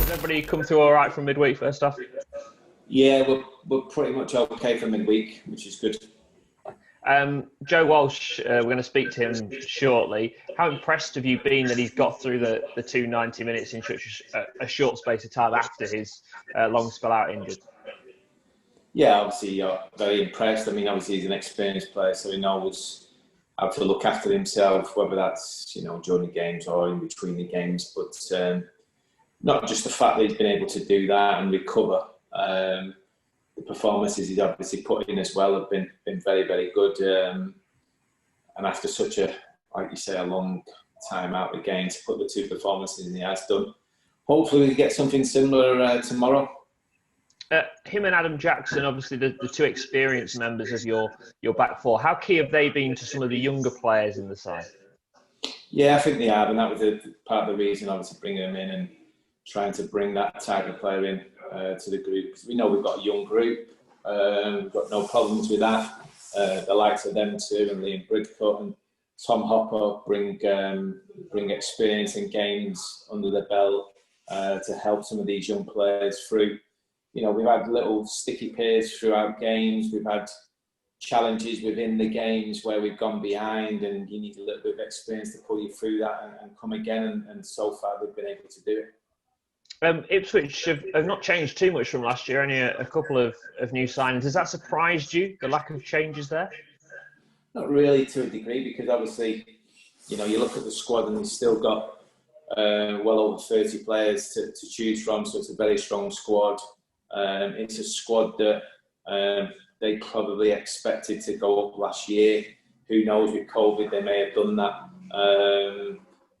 Has everybody come through all right from midweek first off? Yeah, we're pretty much okay for midweek, which is good. Joe Walsh, we're going to speak to him shortly. How impressed have you been that he's got through the 290 minutes in such a short space of time after his long spell out injured? Yeah, obviously very impressed. I mean, obviously he's an experienced player, so he knows how to look after himself, whether that's during the games or in between the games. But not just the fact that he's been able to do that and recover. The performances he's obviously put in as well have been very, very good. And after such a, like you say, a long time out of the game, to put the two performances he has done, hopefully we get something similar tomorrow. Him and Adam Jackson, obviously the two experienced members of your back four. How key have they been to some of the younger players in the side? Yeah, I think they have, and that was part of the reason, obviously, bringing them in and trying to bring that type of player in to the group. Because we know we've got a young group, we've got no problems with that. The likes of them two and Liam Bridcut and Tom Hopper bring experience in games under their belt to help some of these young players through. We've had little sticky periods throughout games. We've had challenges within the games where we've gone behind, and you need a little bit of experience to pull you through that and come again. And so far, they've been able to do it. Ipswich have not changed too much from last year. Only a couple of new signings. Has that surprised you? The lack of changes there? Not really, to a degree, because obviously, you look at the squad and they've still got well over 30 players to choose from. So it's a very strong squad. It's a squad that they probably expected to go up last year. Who knows, with COVID they may have done that.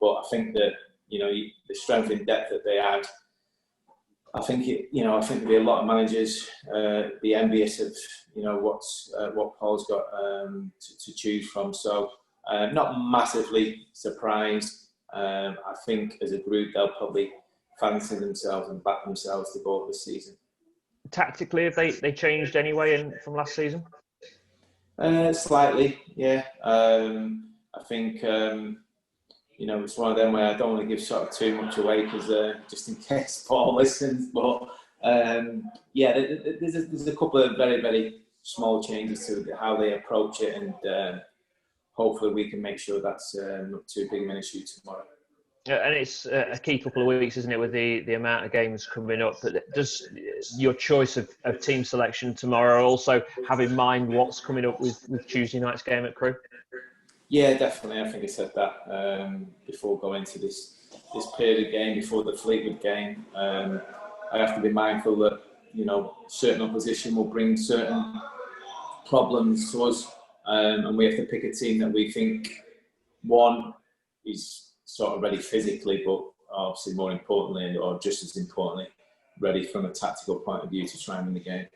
But I think that the strength in depth that they had, I think there'll be a lot of managers be envious of what Paul's got to choose from. So not massively surprised. I think as a group they'll probably fancy themselves and back themselves to go up this season. Tactically, have they changed anyway from last season? Slightly, yeah. I think it's one of them where I don't want to give sort of too much away because just in case Paul listens. But there's a couple of very, very small changes to how they approach it, and hopefully we can make sure that's not too big of an issue tomorrow. And it's a key couple of weeks, isn't it, with the amount of games coming up? Does your choice of team selection tomorrow also have in mind what's coming up with Tuesday night's game at Crewe? Yeah, definitely. I think I said that before going to this period of game, before the Fleetwood game. I have to be mindful that, certain opposition will bring certain problems to us. And we have to pick a team that we think, one, is sort of ready physically, but obviously more importantly, or just as importantly, ready from a tactical point of view to try and win the game.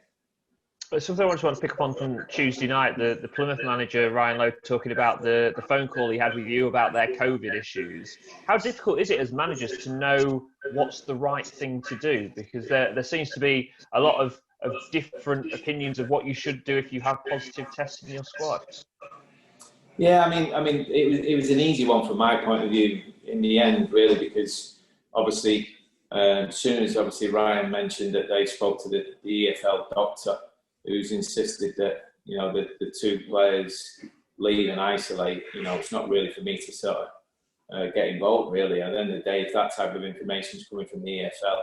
But something I just want to pick up on from Tuesday night, the Plymouth manager, Ryan Lowe, talking about the phone call he had with you about their COVID issues. How difficult is it as managers to know what's the right thing to do? Because there seems to be a lot of different opinions of what you should do if you have positive tests in your squad. Yeah, I mean, it was an easy one from my point of view in the end, really, because obviously, as soon as Ryan mentioned that they spoke to the EFL doctor, who's insisted that the two players leave and isolate. It's not really for me to sort of get involved, really. At the end of the day, if that type of information is coming from the EFL,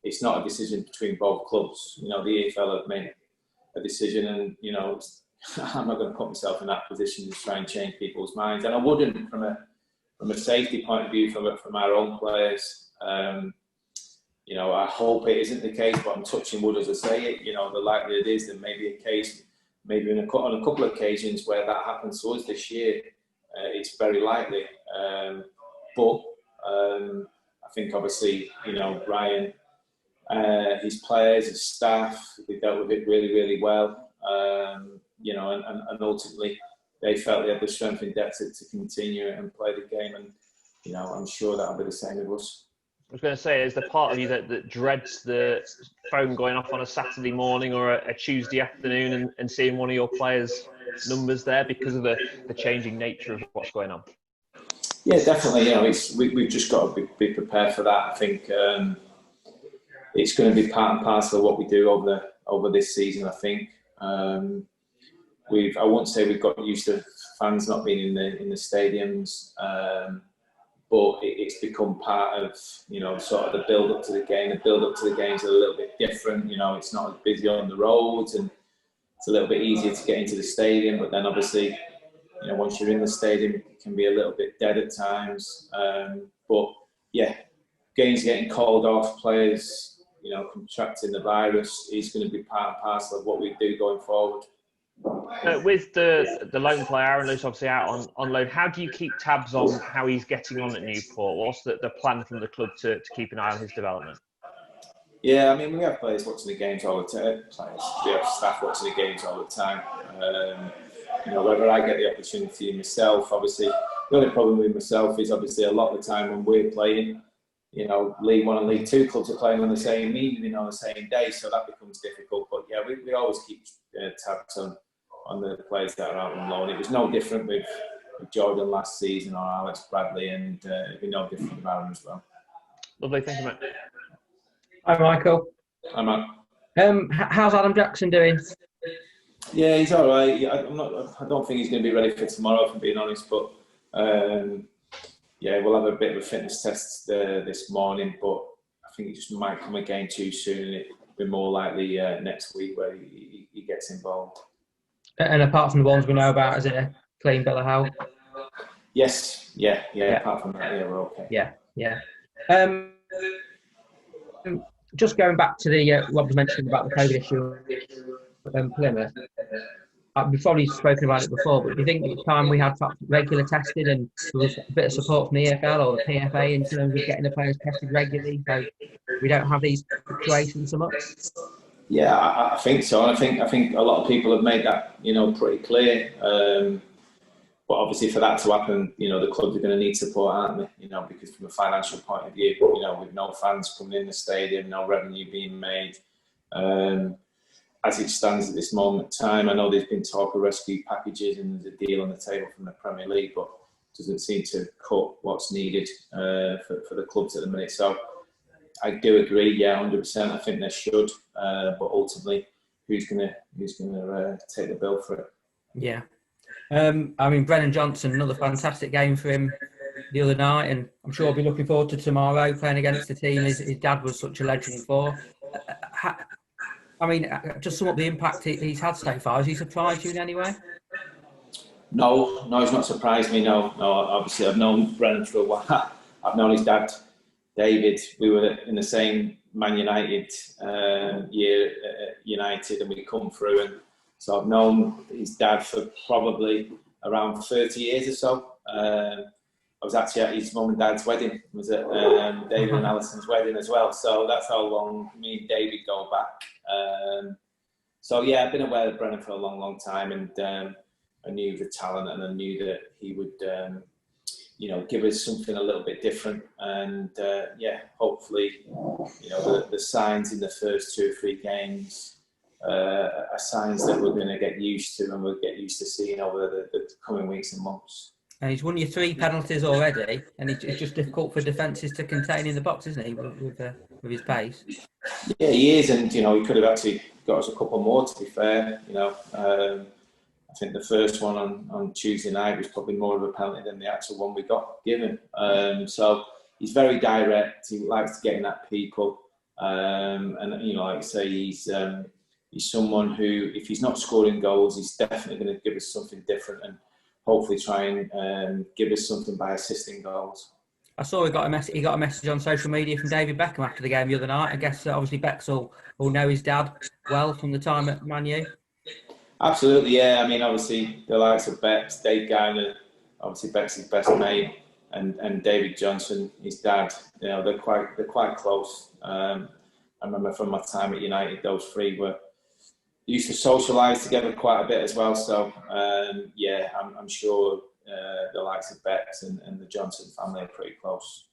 it's not a decision between both clubs. The EFL have made a decision, and I'm not going to put myself in that position to try and change people's minds, and I wouldn't from a safety point of view from our own players. I hope it isn't the case, but I'm touching wood as I say it. The likelihood is there may be a case, maybe on a couple of occasions where that happens to us this year. It's very likely, but I think obviously Ryan, his players, his staff, they dealt with it really, really well. And ultimately they felt they had the strength in depth to continue and play the game, and I'm sure that'll be the same with us. I was going to say, is there part of you that dreads the phone going off on a Saturday morning or a Tuesday afternoon and seeing one of your players' numbers there because of the changing nature of what's going on? Yeah, definitely. We've just got to be prepared for that. I think it's going to be part and parcel of what we do over this season. I think I won't say we've got used to fans not being in the stadiums, but it's become part of sort of the build up to the game. The build up to the games is a little bit different. It's not as busy on the roads, and it's a little bit easier to get into the stadium. But then obviously, once you're in the stadium, it can be a little bit dead at times. But yeah, games getting called off, players contracting the virus is going to be part and parcel of what we do going forward. With the lone player, Aaron Lewis, obviously out on loan, how do you keep tabs on how he's getting on at Newport? What's the plan from the club to keep an eye on his development? Yeah, I mean, we have players watching the games all the time. We have staff watching the games all the time. Whether I get the opportunity myself, obviously, the only problem with myself is obviously a lot of the time when we're playing, League One and League Two clubs are playing on the same evening, on the same day, so that becomes difficult. But yeah, we always keep tabs on the players that are out on loan. It was no different with Jordan last season or Alex Bradley, and it'll be no different with Aaron as well. Lovely, thank you, mate. Hi, Michael. Hi, Matt. How's Adam Jackson doing? Yeah, he's all right. I don't think he's going to be ready for tomorrow, if I'm being honest. But yeah, we'll have a bit of a fitness test this morning. But I think it just might come again too soon, and it'll be more likely next week where he gets involved. And apart from the ones we know about, is it a clean bill of health? Yes. Yeah. Apart from that, yeah, we're okay. Yeah. Just going back to the what was mentioned about the COVID issue with Plymouth. We've probably spoken about it before, but do you think it's time we had regular testing and there was a bit of support from the EFL or the PFA in terms of getting the players tested regularly so we don't have these situations so much? Yeah, I think so. I think a lot of people have made that pretty clear. But obviously, for that to happen, the clubs are going to need support, aren't they? Because from a financial point of view, with no fans coming in the stadium, no revenue being made, as it stands at this moment in time, I know there's been talk of rescue packages and there's a deal on the table from the Premier League, but it doesn't seem to cut what's needed for the clubs at the minute. So I do agree, yeah, 100%. I think they should, but ultimately, who's gonna take the bill for it? Yeah. I mean, Brennan Johnson, another fantastic game for him the other night, and I'm sure he'll be looking forward to tomorrow playing against the team his dad was such a legend for. I mean, just sum up the impact he's had so far. Has he surprised you in any way? No, he's not surprised me. No. Obviously, I've known Brennan for a while. I've known his dad, David. We were in the same Man United year at United, and we come through and. So I've known his dad for probably around 30 years or so. I was actually at his mum and dad's wedding. I was at David and Alison's wedding as well. So that's how long me and David go back. So yeah, I've been aware of Brennan for a long, long time, and I knew the talent, and I knew that he would, give us something a little bit different. And yeah, hopefully, the signs in the first 2 or 3 games. Are signs that we're going to get used to and we'll get used to seeing over the coming weeks and months. And he's won you 3 penalties already, and it's just difficult for defences to contain in the box, isn't he, with his pace? Yeah, he is, and he could have actually got us a couple more. To be fair, I think the first one on Tuesday night was probably more of a penalty than the actual one we got given. So he's very direct. He likes to get in at people, and like I say, he's someone who, if he's not scoring goals, he's definitely going to give us something different and hopefully try and give us something by assisting goals. I saw he got a message on social media from David Beckham after the game the other night. I guess obviously Becks will know his dad well from the time at Man U. Absolutely, yeah. I mean, obviously the likes of Becks, Dave Garner, obviously Becks' his best mate, and David Johnson, his dad. They're quite close. I remember from my time at United, those 3 used to socialise together quite a bit as well. So yeah, I'm sure the likes of Becks and the Johnson family are pretty close.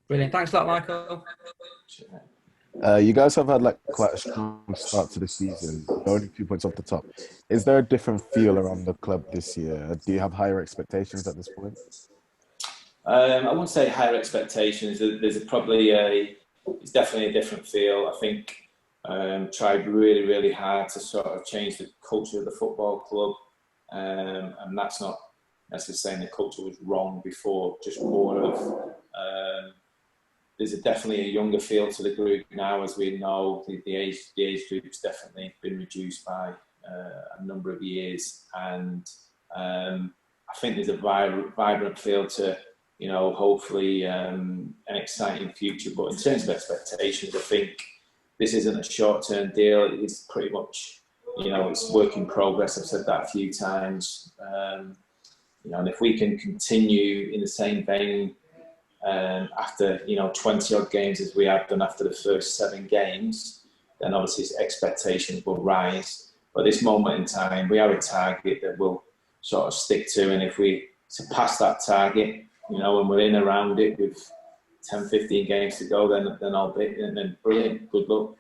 Brilliant. Thanks a lot, Michael. You guys have had quite a strong start to the season, only 2 points off the top. Is there a different feel around the club this year? Do you have higher expectations at this point? I wouldn't say higher expectations. There's probably it's definitely a different feel. I think tried really, really hard to sort of change the culture of the football club, and that's not necessarily saying the culture was wrong before, just more of there's definitely a younger feel to the group now. As we know, the age group's definitely been reduced by a number of years, and I think there's a vibrant feel to, you know, hopefully an exciting future. But in terms of expectations, I think this isn't a short-term deal. It's pretty much, you know, it's work in progress. I've said that a few times. You know, and if we can continue in the same vein after, you know, 20 odd games as we have done after the first 7 games, then obviously expectations will rise. But at this moment in time, we have a target that we'll sort of stick to, and if we surpass that target, you know, and we're in around it with 10, 15 games to go, then I'll be, and then brilliant, good luck.